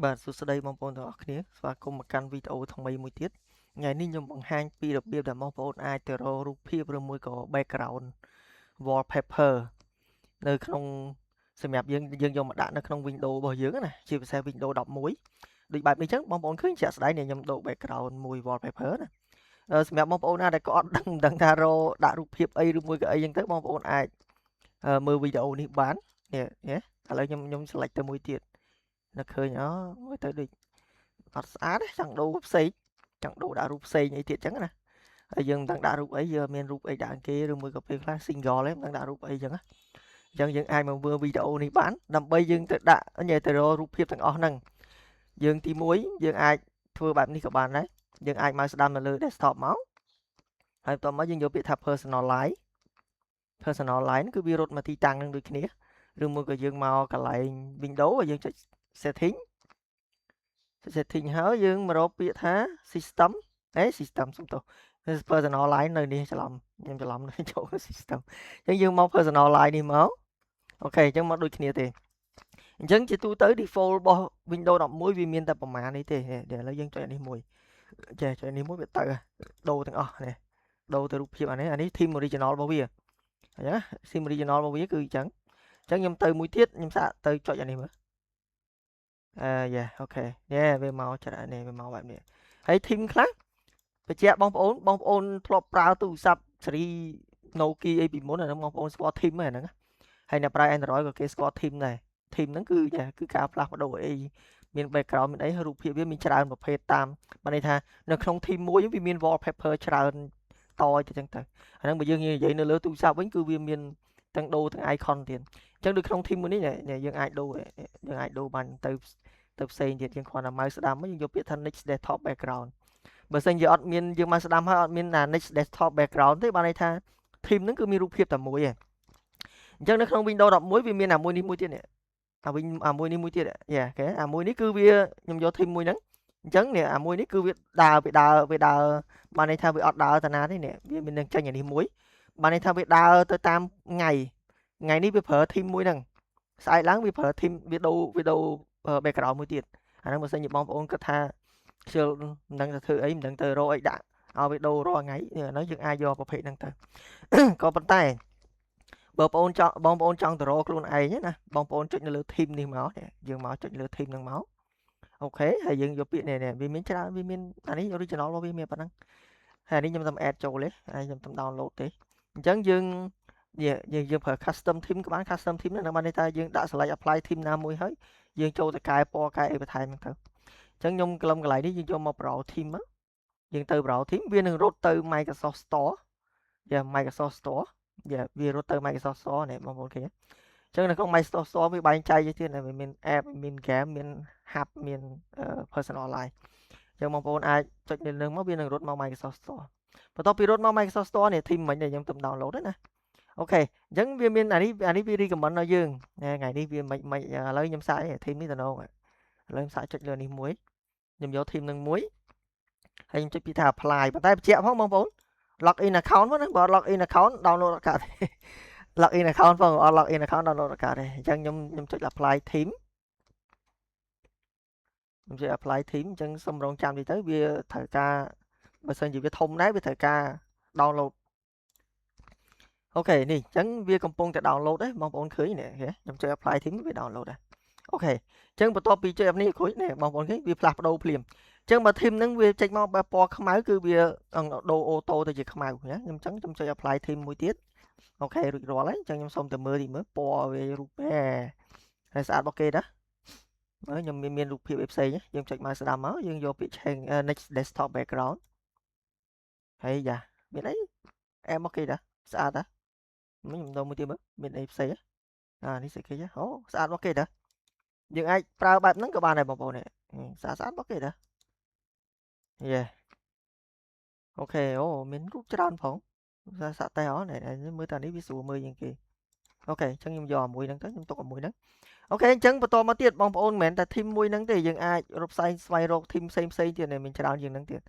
បាទសួស្តីបងប្អូនទាំងអស់គ្នាស្វាគមន៍មកកាន់វីដេអូថ្មីមួយទៀតថ្ងៃនេះខ្ញុំបង្ហាញពីរបៀបដែលបងប្អូនអាចទៅរករូបភាពឬមួយក៏ background wallpaper នៅក្នុងសម្រាប់យើងយកមកដាក់នៅក្នុង Windows របស់យើងណាជាពិសេស Windows 11ដូចបែបនេះអញ្ចឹងបងប្អូនឃើញជាក់ស្ដែងដែលខ្ញុំដូរ background មួយ wallpaper ណាសម្រាប់បងប្អូនណាដែលក៏អត់ដឹងថារកដាក់រូបភាពអីឬមួយក៏អីអញ្ចឹងទៅបងប្អូនអាចមើលវីដេអូនេះបាននេះឥឡូវខ្ញុំ select ទៅមួយទៀតនឹកឃើញមើលទៅដូចអត់ស្អាតទេចង់ដូរផ្សេងចង់ដូរដាក់រូបផ្សេងអីទៀតចឹងណាហើយយើងមិនដឹងដាក់រូបអីយើងមានរូបអីដាក់គេឬមួយក៏ពេលខ្លះ single ទេមិនដឹងដាក់រូបអីចឹងណាអញ្ចឹងយើងអាចមកមើលវីដេអូនេះបានដើម្បីយើងទៅដាក់ទៅរករូបភាពទាំងអស់ហ្នឹងយើងទី1យើងអាចធ្វើបែបនេះក៏បានដែរយើងអាចមកស្ដាំនៅលើ desktop មកហើយបន្ទាប់មកយើងយកពាក្យថា personalize គឺវារត់មកទីតាំងនឹងដូចគ្នាឬមួយក៏យើងមកកន្លែង Windows ហើយយើងចុច setting ហើយយើងមករកពាក្យថា system system សុំទោស personal line នៅនេះច្រឡំខ្ញុំច្រឡំចូល system អញ្ចឹងយើងមក personal line នេះមកអូខេអញ្ចឹងមកដូចគ្នាទេអញ្ចឹងជាទូទៅ default របស់ Windows 11វាមានតែប្រមាណនេះទេឥឡូវយើងចុចអានេះមួយចេះចុចនេះមួយវាទៅដូរទាំងអស់នេះដូរទៅរូបភាពអានេះ theme original របស់វាអញ្ចឹង theme original របស់វាគឺអញ្ចឹងខ្ញុំទៅមួយទៀតខ្ញុំសាកទៅចុចអានេះមើលយ៉ាអូខេវាមកច្រើននេះវាមកបែបនេះហើយ theme ខ្លះបញ្ជាក់បងប្អូនធ្លាប់ប្រើទូរស័ព្ទស៊េរី Nokia អីពីមុនអាហ្នឹងបងប្អូនស្គាល់ theme ហ្នឹងហើយអ្នកប្រើ Android ក៏គេស្គាល់ theme ដែរ theme ហ្នឹងគឺការផ្លាស់ប្ដូរអីមាន background មានអីរូបភាពវាមានច្រើនប្រភេទតាមបានន័យថានៅក្នុង theme មួយវាមាន wallpaper ច្រើនតទៅចឹងទៅអាហ្នឹងបើយើងនិយាយនៅលើទូរស័ព្ទវិញគឺវាមានទាំងដូរទាំង icon ទៀតអញ្ចឹងដូចក្នុង theme មួយនេះយើងអាចដូរបានទៅផ្សេងទៀតយើងគ្រាន់តែ mouse ស្ដាំយើងយកពាក្យថា next desktop background បើសិនជាអត់មានយើងមកស្ដាំហើយអត់មាន next desktop background ទេបានន័យថា theme ហ្នឹងគឺមានរូបភាពតែមួយឯងអញ្ចឹងនៅក្នុង Windows 11វាមានអាមួយនេះមួយទៀតនេះអាមួយនេះមួយទៀតគេអាមួយនេះគឺវាខ្ញុំយក theme មួយហ្នឹងអញ្ចឹងនេះអាមួយនេះគឺវាដើរបានន័យថាវាអត់ដើរតាណាទេនេះវាមាននឹងចេញអានេះមួយបានន័យថាវាដើរទៅតាមថ្ងៃនេះវាប្រើ theme មួយហ្នឹងស្អែកឡើងវាប្រើ theme វាដូរ background មួយទៀតអាហ្នឹងបើសិនជាបងប្អូនគិតថាខ្ជិលមិនដឹងទៅធ្វើអីមិនដឹងទៅរកអីដាក់ឲ្យវាដូររាល់ថ្ងៃឥឡូវយើងអាចយកប្រភេទហ្នឹងទៅក៏ប៉ុន្តែបើបងប្អូនចង់ទៅរកខ្លួនឯងណាបងប្អូនចុចនៅលើ theme នេះមកយើងមកចុចលើ theme ហ្នឹងមកអូខេហើយយើងយកពាក្យនេះវាមានច្រើនវាមានអានេះ original របស់វាមានប៉ុណ្ណឹងហើយនេះខ្ញុំតែ add ចូលទេហើយខ្ញុំតែ download ទេអញ្ចឹងយើងប្រើ custom theme ក៏បាន custom theme ហ្នឹងបានន័យថាយើងដាក់ select apply theme ណាមួយហើយយើងចូលទៅកែពណ៌កែអីបន្ថែមហ្នឹងទៅអញ្ចឹងខ្ញុំកន្លែងនេះយើងយកមក browse theme មកយើងទៅ browse theme វានឹងរត់ទៅ Microsoft Store Microsoft Store វារត់ទៅ Microsoft Store នេះបងប្អូនឃើញអញ្ចឹងនៅក្នុង Microsoft Store វាបែងចែកទៀតវាមាន app មាន game មាន hub មាន personalize អញ្ចឹងបងប្អូនអាចចុចនៅនឹងមកវានឹងរត់មក Microsoft Store បន្ទាប់ពីរត់មក Microsoft Store នេះ theme មិញដែលខ្ញុំទៅ download ហ្នឹងណាអូខេអញ្ចឹងវាមានអានេះវា recommend ឲ្យយើងថ្ងៃនេះវាមិនឥឡូវខ្ញុំសាក theme នេះទៅណងឥឡូវខ្ញុំសាកចុចលើនេះមួយខ្ញុំយក theme នឹងមួយហើយខ្ញុំចុចពីថា apply ប៉ុន្តែបញ្ជាក់ផងបងប្អូន log in account ហ្នឹងបើអត់ log in account download អត់កើតទេ log in account ផងអត់ log in account download អត់កើតទេអញ្ចឹងខ្ញុំចុច apply theme ខ្ញុំចុច apply theme អញ្ចឹងសូមរងចាំតិចទៅវាត្រូវការបើសិនជាវាធំដែរវាត្រូវការ download អូខេនេះអញ្ចឹងវាកំពុងតែ download ទេបងប្អូនឃើញនេះខ្ញុំចុច apply theme វា download ដែរអូខេអញ្ចឹងបន្ទាប់ពីចុច នេះគ្រួចនេះបងប្អូនឃើញវាផ្លាស់ប្ដូរភ្លាមអញ្ចឹងបើ theme ហ្នឹងវាចេញមកបែបពណ៌ខ្មៅគឺវាដូរអូតូទៅជាខ្មៅណាខ្ញុំអញ្ចឹងខ្ញុំចុច apply theme មួយទៀតអូខេរួចរាល់ហើយអញ្ចឹងខ្ញុំសូមទៅមើលពណ៌វារូបហើយស្អាតរបស់គេណាមើលខ្ញុំមានរូបភាពផ្សេងយើងចុចមកស្ដាំមកយើងយកពាក្យ change next desktop background ហើយមានអីមកគេដែរស្អាតណាខ្ញុំដូរមួយទៀតមើលមានអីផ្សេងនេះស្អីគេអូស្អាតរបស់គេដែរយើងអាចប្រើបែបហ្នឹងក៏បានដែរបងប្អូនស្អាតរបស់គេដែរអូខេអូមានរូបច្រើនផងសាក់តែមើលតានេះវាស្រួលមើលជាងគេអូខេអញ្ចឹងខ្ញុំយកមួយហ្នឹងទៅខ្ញុំទុកមួយហ្នឹងអូខេអញ្ចឹងបន្តមកទៀតបងប្អូនមិនមែនតែ theme មួយហ្នឹងទេយើងអាចរកស្វែងរក theme ផ្សេងទៀតមានច្រើនជាងហ្នឹងទៀត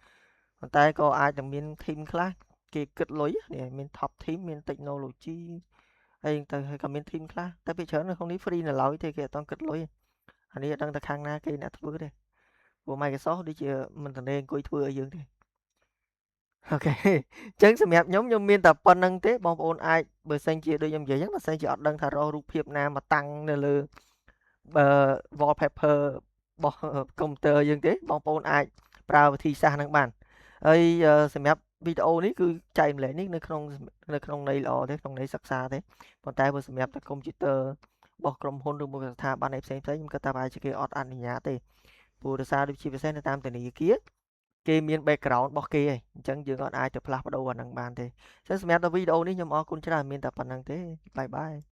ប៉ុន្តែក៏អាចនឹងមាន theme ខ្លះគេគិតលុយនេះមាន top theme មាន technology ហើយទៅហើយក៏មាន theme ខ្លះតែពីច្រើននៅក្នុងនេះ free នៅឡើយទេគេអត់តគិតលុយ អានេះអត់ដឹងថាខាងណាគេអ្នកធ្វើទេព្រោះ Microsoft ដូចជាមិនទន្លេអង្គុយធ្វើឲ្យយើងទេអូខេអញ្ចឹងសម្រាប់ខ្ញុំមានតែប៉ុណ្្នឹងទេបងប្អូនអាចបើសិនជាដូចខ្ញុំនិយាយអញ្ចឹងបើសិនជាអត់ដឹងថារករូបភាពណាមកតាំងនៅលើwallpaper របស់កុំព្យូទ័រយើងទេបងប្អូនអាចប្រើវិធីសាស្ត្រហ្នឹងបានហើយសម្រាប់វីដេអូនេះគឺចែកម្លែកនេះនៅក្នុងន័យល្អទេក្នុងន័យសិក្សាទេប៉ុន្តែបើសម្រាប់តែកុំព្យូទ័ររបស់ក្រុមហ៊ុនឬមួយស្ថាប័នផ្សេងៗខ្ញុំគិតថាប្រហែលជាគេអត់អនុញ្ញាតទេព្រោះដោយសារដូចជាពិសេសនៅតាមធនាគារគេមាន background របស់គេឯងអញ្ចឹងយើងអត់អាចទៅផ្លាស់ប្ដូរអាហ្នឹងបានទេអញ្ចឹងសម្រាប់តែវីដេអូនេះខ្ញុំអរគុណច្រើនមានតែប៉ុណ្្នឹងទេបាយបាយ